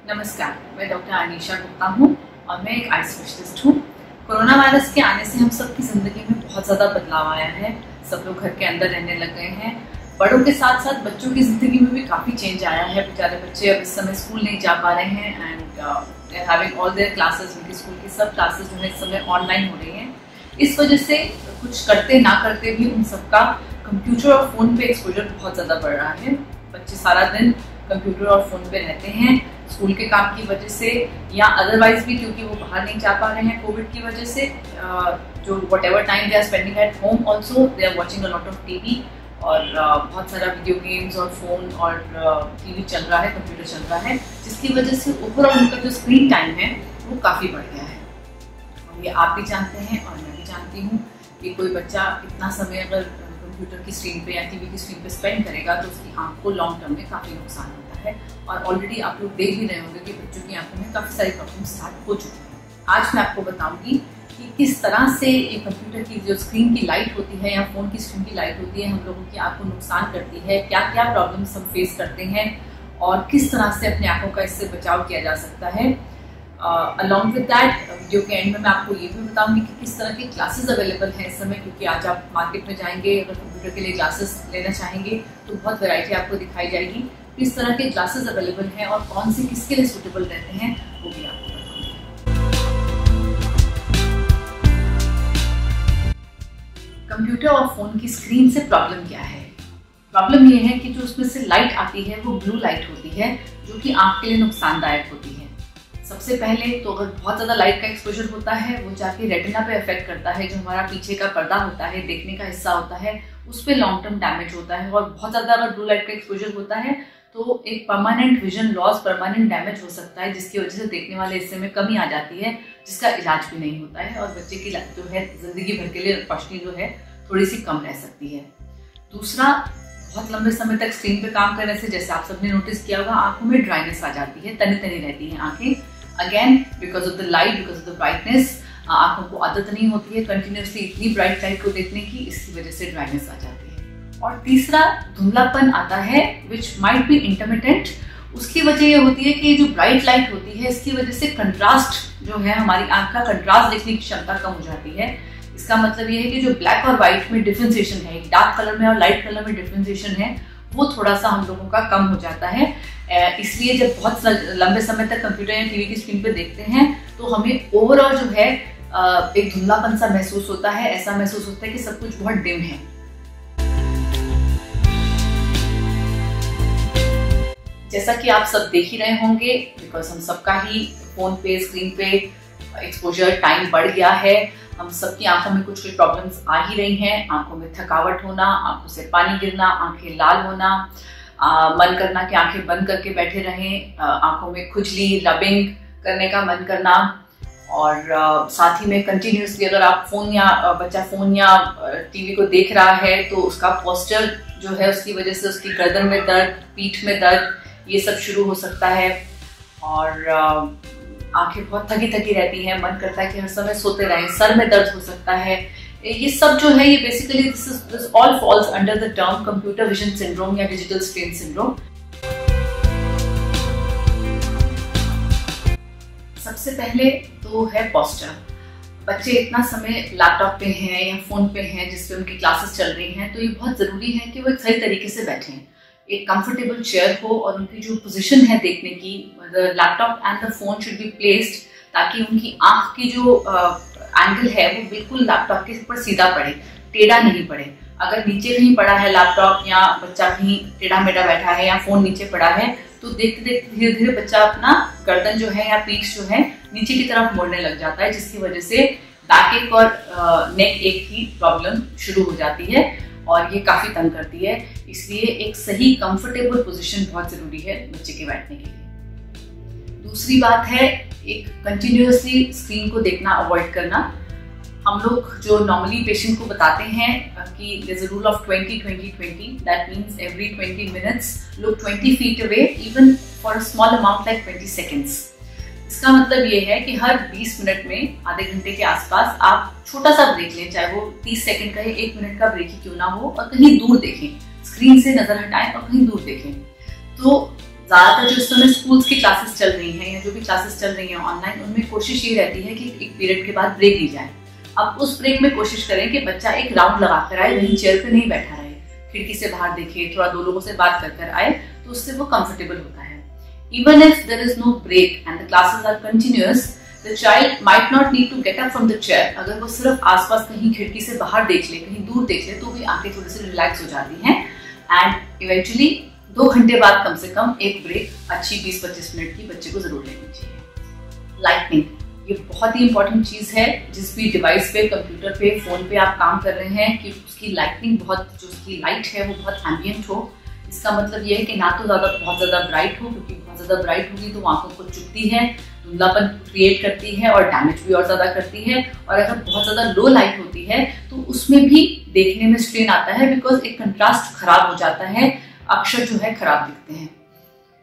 नमस्कार, मैं डॉक्टर अनीशा गुप्ता हूँ और मैं एक आई स्पेशलिस्ट हूँ। कोरोना वायरस के आने से हम सबकी ज़िंदगी में बहुत ज़्यादा बदलाव आया है। सब लोग घर के अंदर रहने लग गए हैं। बड़ों के साथ साथ बच्चों की ज़िंदगी में भी काफ़ी चेंज आया है। बेचारे बच्चे अब इस समय स्कूल नहीं जा पा रहे हैं and having all there classes, उनकी स्कूल की सब क्लासेस जो है इस समय ऑनलाइन हो रही हैं। इस वजह से कुछ करते ना करते भी उन सबका कंप्यूटर और फ़ोन पे एक्सपोजर बहुत ज़्यादा बढ़ रहा है। बच्चे सारा दिन कंप्यूटर और फ़ोन पे रहते हैं स्कूल के काम की वजह से या अदरवाइज भी, क्योंकि वो बाहर नहीं जा पा रहे हैं कोविड की वजह से। जो whatever time they are spending at home also they are watching a lot of TV और बहुत सारा वीडियो गेम्स और फ़ोन और टीवी चल रहा है, कंप्यूटर चल रहा है, जिसकी वजह से ओवरऑल उनका जो स्क्रीन टाइम है वो काफ़ी बढ़ गया है। और ये आप भी जानते हैं और मैं भी जानती हूँ कि कोई बच्चा इतना समय अगर कंप्यूटर की स्क्रीन पे या टीवी की स्क्रीन पे स्पेंड करेगा तो उसकी आंख को लॉन्ग टर्म में काफ़ी नुकसान होता है। और ऑलरेडी आप लोग देख भी रहे होंगे कि बच्चों की आंखों में काफ़ी सारी प्रॉब्लम स्टार्ट हो चुकी हैं। आज मैं आपको बताऊंगी कि किस तरह से ये कंप्यूटर की जो स्क्रीन की लाइट होती है या फ़ोन की स्क्रीन की लाइट होती है हम लोगों की आंख को नुकसान करती है, क्या क्या प्रॉब्लम्स हम फेस करते हैं और किस तरह से अपने आंखों का इससे बचाव किया जा सकता है। अलॉन्ग विद दैट वीडियो के एंड में मैं आपको ये भी बताऊंगी कि किस तरह की क्लासेस अवेलेबल हैं इस समय, क्योंकि आज आप मार्केट में जाएंगे अगर कंप्यूटर के लिए क्लासेस लेना चाहेंगे तो बहुत वैरायटी आपको दिखाई जाएगी। किस तरह के क्लासेस अवेलेबल हैं और कौन से किसके लिए सूटेबल रहते हैं वो भी आपको बताऊंगी। कंप्यूटर और फोन की स्क्रीन से प्रॉब्लम क्या है? प्रॉब्लम ये है कि जो उसमें से लाइट आती है वो ब्लू लाइट होती है, जो कि आंख के लिए नुकसानदायक होती है। सबसे पहले तो अगर बहुत ज़्यादा लाइट का एक्सपोजर होता है वो जाके रेटिना पे अफेक्ट करता है, जो हमारा पीछे का पर्दा होता है, देखने का हिस्सा होता है, उस पर लॉन्ग टर्म डैमेज होता है। और बहुत ज़्यादा अगर ब्लू लाइट का एक्सपोजर होता है तो एक permanent vision loss, permanent damage हो सकता है, जिसकी वजह से देखने वाले हिस्से में कमी आ जाती है, जिसका इलाज भी नहीं होता है और बच्चे की जो है जिंदगी भर के लिए रोशनी जो है थोड़ी सी कम रह सकती है। दूसरा, बहुत लंबे समय तक स्क्रीन पे काम करने से, जैसे आप सबने नोटिस किया होगा, आंखों में ड्राइनेस आ जाती है, तनी तनी रहती है आंखें। Again because of the light, because of the brightness, आंखों को आदत नहीं होती है कंटिन्यूसली इतनी ब्राइट लाइट को देखने की, इसकी वजह से ड्राइनेस आ जाती है। और तीसरा, धुंधलापन आता है विच माइट बी इंटरमिटेंट। उसकी वजह ये होती है कि जो ब्राइट लाइट होती है इसकी वजह से कंट्रास्ट जो है, हमारी आंख का कंट्रास्ट देखने की क्षमता कम हो जाती है। इसका मतलब ये है कि जो ब्लैक और व्हाइट में डिफ्रेंसिएशन है, डार्क कलर में और लाइट कलर में डिफ्रेंसिएशन है, वो थोड़ा सा हम लोगों का कम हो जाता है। इसलिए जब बहुत लंबे समय तक कंप्यूटर या टीवी की स्क्रीन पे देखते हैं तो हमें ओवरऑल जो है एक धुंधलापन सा महसूस होता है। ऐसा महसूस होता है कि सब कुछ बहुत डिम है। जैसा कि आप सब देख ही रहे होंगे, बिकॉज हम सबका ही फोन पे, स्क्रीन पे एक्सपोजर टाइम बढ़ गया है। हम सबकी आंखों में कुछ प्रॉब्लम्स आ ही रही हैं। आंखों में थकावट होना, आंखों से पानी गिरना, आंखें लाल होना, मन करना कि आंखें बंद करके बैठे रहें, आंखों में खुजली, रबिंग करने का मन करना, और साथ ही में कंटिन्यूसली अगर आप बच्चा फोन या टीवी को देख रहा है तो उसका पोस्चर जो है, उसकी वजह से उसकी गर्दन में दर्द, पीठ में दर्द, ये सब शुरू हो सकता है। और आंखें बहुत थकी थकी रहती हैं, मन करता है कि हर समय सोते रहें, सर में दर्द हो सकता है। ये सब जो है, ये basically this all falls under the term computer vision syndrome या डिजिटल स्ट्रेन सिंड्रोम। सबसे पहले तो है पोस्चर। बच्चे इतना समय लैपटॉप पे हैं या फोन पे हैं जिसपे उनकी क्लासेस चल रही हैं, तो ये बहुत जरूरी है कि वो एक सही तरीके से बैठें, एक कंफर्टेबल चेयर हो और उनकी जो पोजीशन है देखने की, the laptop and the phone should be placed, ताकि उनकी आंख की जो एंगल है वो बिल्कुल लैपटॉप के ऊपर सीधा पड़े, टेढ़ा नहीं पड़े। अगर नीचे कहीं पड़ा है लैपटॉप या बच्चा कहीं टेढ़ा मेढ़ा बैठा है या फोन नीचे पड़ा है तो देखते देखते धीरे धीरे बच्चा अपना गर्दन जो है या पीठ जो है नीचे की तरफ मोड़ने लग जाता है, जिसकी वजह से बैक एक और नेक एक की प्रॉब्लम शुरू हो जाती है और ये काफी तंग करती है। इसलिए एक सही कंफर्टेबल पोजीशन बहुत जरूरी है बच्चे के बैठने के लिए। दूसरी बात है एक कंटिन्यूअसली स्क्रीन को देखना अवॉइड करना। हम लोग जो नॉर्मली पेशेंट को बताते हैं कि there's a rule of 20-20-20, that means every 20 minutes look 20 feet away even for a small amount like 20 seconds। इसका मतलब ये है कि हर 20 मिनट में, आधे घंटे के आसपास आप छोटा सा ब्रेक लें, चाहे वो 30 सेकंड का या 1 मिनट का ब्रेक ही क्यों ना हो, और कहीं दूर देखें, स्क्रीन से नजर हटाएं और कहीं दूर देखें। तो ज़्यादातर जो इस समय स्कूल्स की क्लासेस चल रही हैं या जो भी क्लासेस चल रही हैं ऑनलाइन, उनमें कोशिश ये रहती है कि एक पीरियड के बाद ब्रेक दी जाए। अब उस ब्रेक में कोशिश करें कि बच्चा एक राउंड लगा कर आए, वहीं चेयर पे नहीं बैठा रहे, खिड़की से बाहर देखे, थोड़ा 2 लोगों से बात कर आए, तो उससे वो कंफर्टेबल होता है। Even if there is no break and the classes are continuous, the child might not need to get up from the chair. अगर वो सिर्फ आसपास कहीं खिड़की से बाहर देख ले, कहीं दूर देख ले, तो भी आंखें थोड़ी सी रिलैक्स हो जाती हैं। एंड इवेंचुअली 2 घंटे बाद कम से कम एक ब्रेक अच्छी 20-25 मिनट की बच्चे को जरूर लेनी चाहिए। लाइटनिंग, ये बहुत ही इंपॉर्टेंट चीज है। जिस भी डिवाइस पे, कंप्यूटर पे, फोन पे आप काम कर रहे हैं, कि उसकी लाइटनिंग बहुत, जो उसकी लाइट है वो बहुत एम्बियंट हो। इसका मतलब ये है कि ना तो बहुत ज्यादा ब्राइट हो, क्योंकि बहुत ज्यादा ब्राइट होगी तो आंखों को चुभती है, धुंधलापन क्रिएट करती है और डैमेज भी और ज्यादा करती है। और अगर बहुत ज्यादा लो लाइट होती है तो उसमें भी देखने में स्ट्रेन आता है, बिकॉज एक कंट्रास्ट खराब हो जाता है, अक्षर जो है खराब दिखते हैं।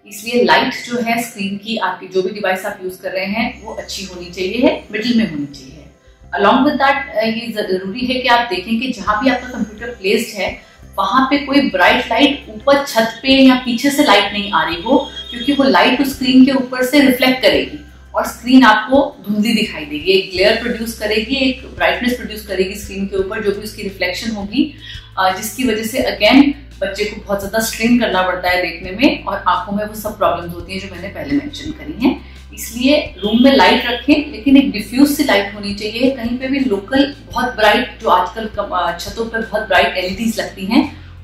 इसलिए लाइट जो है स्क्रीन की, आपकी जो भी डिवाइस आप यूज कर रहे हैं वो अच्छी होनी चाहिए, मिडिल में होनी चाहिए। अलॉन्ग विद दैट ये जरूरी है कि आप देखें कि जहां भी आपका कंप्यूटर प्लेस्ड है वहां पे कोई ब्राइट लाइट ऊपर छत पे या पीछे से लाइट नहीं आ रही हो, क्योंकि वो लाइट उस स्क्रीन के ऊपर से रिफ्लेक्ट करेगी और स्क्रीन आपको धुंधली दिखाई देगी, एक ग्लेयर प्रोड्यूस करेगी, एक ब्राइटनेस प्रोड्यूस करेगी स्क्रीन के ऊपर, जो भी उसकी रिफ्लेक्शन होगी, जिसकी वजह से अगेन बच्चे को बहुत ज्यादा स्ट्रेन करना पड़ता है देखने में, और आंखों में वो सब प्रॉब्लम्स होती हैं जो मैंने पहले मेंशन करी हैं। इसलिए रूम में लाइट रखें, लेकिन एक डिफ्यूज सी लाइट होनी चाहिए। कहीं पे भी लोकल बहुत ब्राइट, जो आजकल छतों पर बहुत ब्राइट एलईडीज लगती हैं,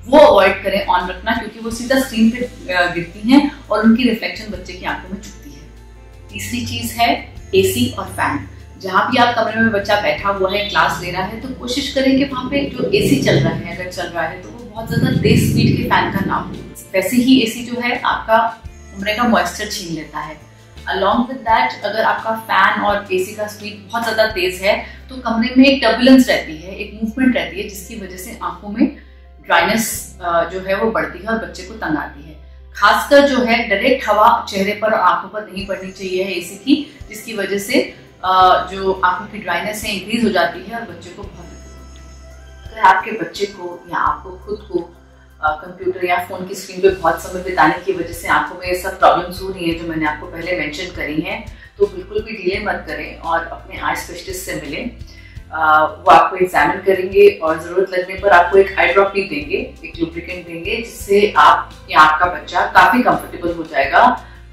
वो अवॉइड करें ऑन रखना, क्योंकि वो सीधा स्क्रीन पे गिरती हैं और उनकी रिफ्लेक्शन बच्चे की आंखों में चुभती है। तीसरी चीज है एसी और फैन। जहां भी आप कमरे में बच्चा बैठा हुआ है, क्लास ले रहा है, तो कोशिश करें कि वहां पे जो एसी चल रहा है, अगर चल रहा है तो वो बहुत ज्यादा तेज स्पीड के फैन का ना हो। वैसे ही एसी जो है आपका कमरे का मॉइस्चर छीन लेता है। अलॉन्ग विद दैट, अगर आपका फैन और एसी का स्पीड बहुत ज्यादा तेज है तो कमरे में एक टर्बुलेंस रहती है, एक मूवमेंट रहती है, जिसकी वजह से आंखों में ड्राइनेस जो है वो बढ़ती है और बच्चे को तंग आती है। खासकर जो है डायरेक्ट हवा चेहरे पर और आंखों पर नहीं पड़नी चाहिए है एसी की, जिसकी वजह से जो आंखों की ड्राइनेस है इंक्रीज हो जाती है और बच्चे को बहुत दिक्कत होती है। अगर आपके बच्चे को या आपको खुद को कंप्यूटर या फोन की स्क्रीन पे बहुत समय बिताने की वजह से आंखों में ये सब प्रॉब्लम्स हो रही हैं जो मैंने आपको पहले मेंशन करी हैं, तो बिल्कुल भी डिले मत करें और अपने आई स्पेशलिस्ट से मिलें। वो आपको एग्जामिन करेंगे और जरूरत लगने पर आपको एक आई ड्रॉप भी देंगे, एक लुब्रिकेंट देंगे, जिससे आप या आपका बच्चा काफी कंफर्टेबल हो जाएगा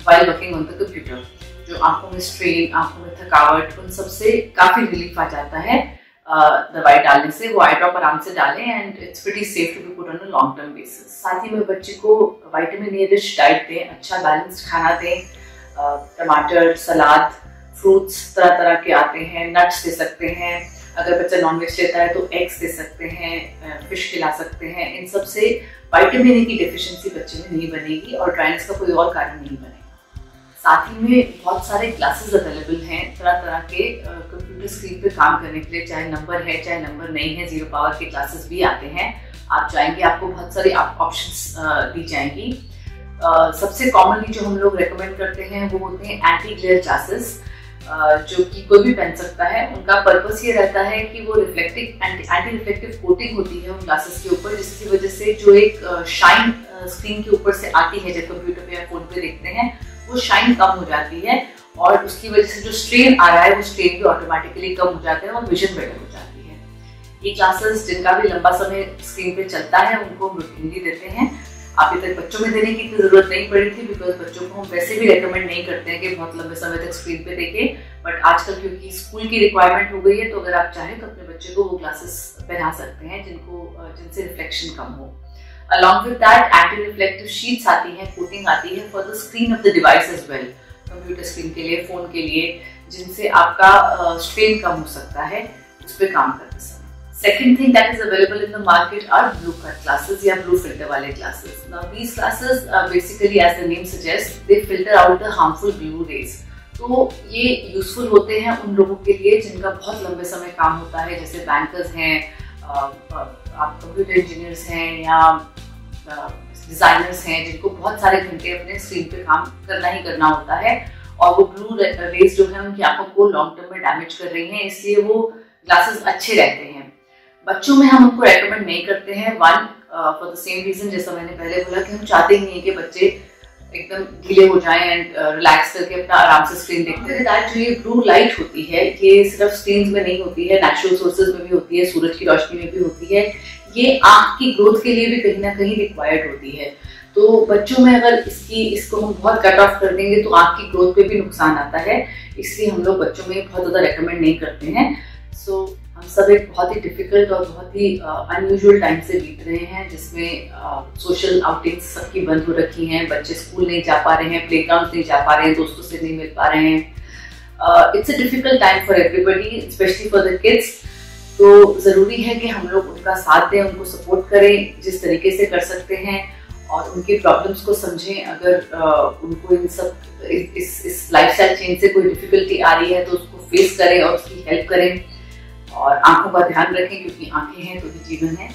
while working on the computer. जो आंखों में स्ट्रेन, आंखों में थकावट, उन सबसे काफी रिलीफ आ जाता है दवाई डालने से। वो आई ड्रॉप आराम से डालें and it's pretty safe to be put on a long term basis. साथ ही में बच्चे को विटामिन ए रिच डाइट दें, अच्छा बैलेंस्ड खाना दें, टमाटर, सलाद, फ्रूट्स तरह तरह के आते हैं, नट्स दे सकते हैं। अगर बच्चा नॉनवेज लेता है तो एग्स दे सकते हैं, फिश खिला सकते हैं। इन सब से विटामिन ए की डेफिशिएंसी बच्चे में नहीं बनेगी और ड्राइनेस का कोई और कारण नहीं बनेगा। साथ ही में बहुत सारे क्लासेस अवेलेबल हैं तरह तरह के कंप्यूटर स्क्रीन पे काम करने के लिए, चाहे नंबर है चाहे नंबर नहीं है, 0 पावर के क्लासेस भी आते हैं। आप जाएंगे, आपको बहुत सारी ऑप्शंस दी जाएंगी। सबसे कॉमनली जो हम लोग रेकमेंड करते हैं वो होते हैं एंटी ग्लेयर क्लासेस, जो कि कोई भी पहन सकता है। उनका पर्पस ये रहता है कि वो एंटी रिफ्लेक्टिव कोटिंग होती है उन ग्लासेस के ऊपर, जिसकी वजह से जो एक शाइन स्क्रीन के ऊपर से आती है जब कंप्यूटर पे या फोन पे देखते हैं, वो शाइन कम हो जाती है और उसकी वजह से जो स्ट्रेन आ रहा है वो स्ट्रेन भी ऑटोमेटिकली कम हो जाता है और विजन बेटर हो जाती है। ये क्लासेस जिनका भी लंबा समय स्क्रीन पे चलता है उनको हम रूटीनली देते हैं। अभी तक बच्चों में देने की इतनी जरूरत नहीं पड़ी थी, बिकॉज बच्चों को हम वैसे भी रेकमेंड नहीं करते हैं कि बहुत लंबे समय तक स्क्रीन पे देखें। बट आजकल क्योंकि स्कूल की रिक्वायरमेंट हो गई है, तो अगर आप चाहें तो अपने बच्चे को वो क्लासेस पहना सकते हैं जिनसे रिफ्लेक्शन कम हो। Along with that, anti-reflective sheets आती हैं, कोटिंग आती है for the screen of the device as well, computer screen के लिए, फोन के लिए, जिनसे आपका स्ट्रेन कम हो सकता है उस पर काम करते समय। Second thing that is available in the market are blue cut classes या blue filter वाले classes. Now these classes basically, as the name suggests, they filter out the harmful blue rays. तो ये यूजफुल होते हैं उन लोगों के लिए जिनका बहुत लंबे समय काम होता है, जैसे बैंकर्स हैं, आप कंप्यूटर इंजीनियर्स हैं या डिजाइनर्स हैं, जिनको बहुत सारे घंटे अपने स्क्रीन पे काम करना ही करना होता है और वो ब्लू रेज जो है उनकी आंखों को लॉन्ग टर्म में डैमेज कर रही हैं, इसलिए वो ग्लासेस अच्छे रहते हैं। बच्चों में हम उनको रेकमेंड नहीं करते हैं, one for the same reason, जैसा मैंने पहले बोला कि हम चाहते ही नहीं कि बच्चे एकदम ढीले हो जाएं एंड रिलैक्स करके अपना आराम से स्क्रीन देखते हैं। दैट जो ये ब्लू लाइट होती है ये सिर्फ स्क्रीन में नहीं होती है, नेचुरल सोर्सेज में भी होती है, सूरज की रोशनी में भी होती है। ये आंख की ग्रोथ के लिए भी कहीं ना कहीं रिक्वायर्ड होती है। तो बच्चों में अगर इसको हम बहुत कट ऑफ कर देंगे तो आंख की ग्रोथ पे भी नुकसान आता है, इसलिए हम लोग बच्चों में बहुत ज़्यादा रेकमेंड नहीं करते हैं। सो हम सब एक बहुत ही डिफिकल्ट और बहुत ही अनयूजुअल टाइम से बीत रहे हैं, जिसमें सोशल आउटिंग्स सबकी बंद हो रखी हैं, बच्चे स्कूल नहीं जा पा रहे हैं, प्लेग्राउंड नहीं जा पा रहे हैं, दोस्तों से नहीं मिल पा रहे हैं। It's a difficult time for everybody, specially for the kids. तो ज़रूरी है कि हम लोग उनका साथ दें, उनको सपोर्ट करें जिस तरीके से कर सकते हैं, और उनकी प्रॉब्लम्स को समझें। अगर उनको इन सब इस लाइफस्टाइल चेंज से कोई डिफिकल्टी आ रही है तो उसको फेस करें और उसकी हेल्प करें, और आंखों का ध्यान रखें, क्योंकि आंखें हैं तो भी जीवन है।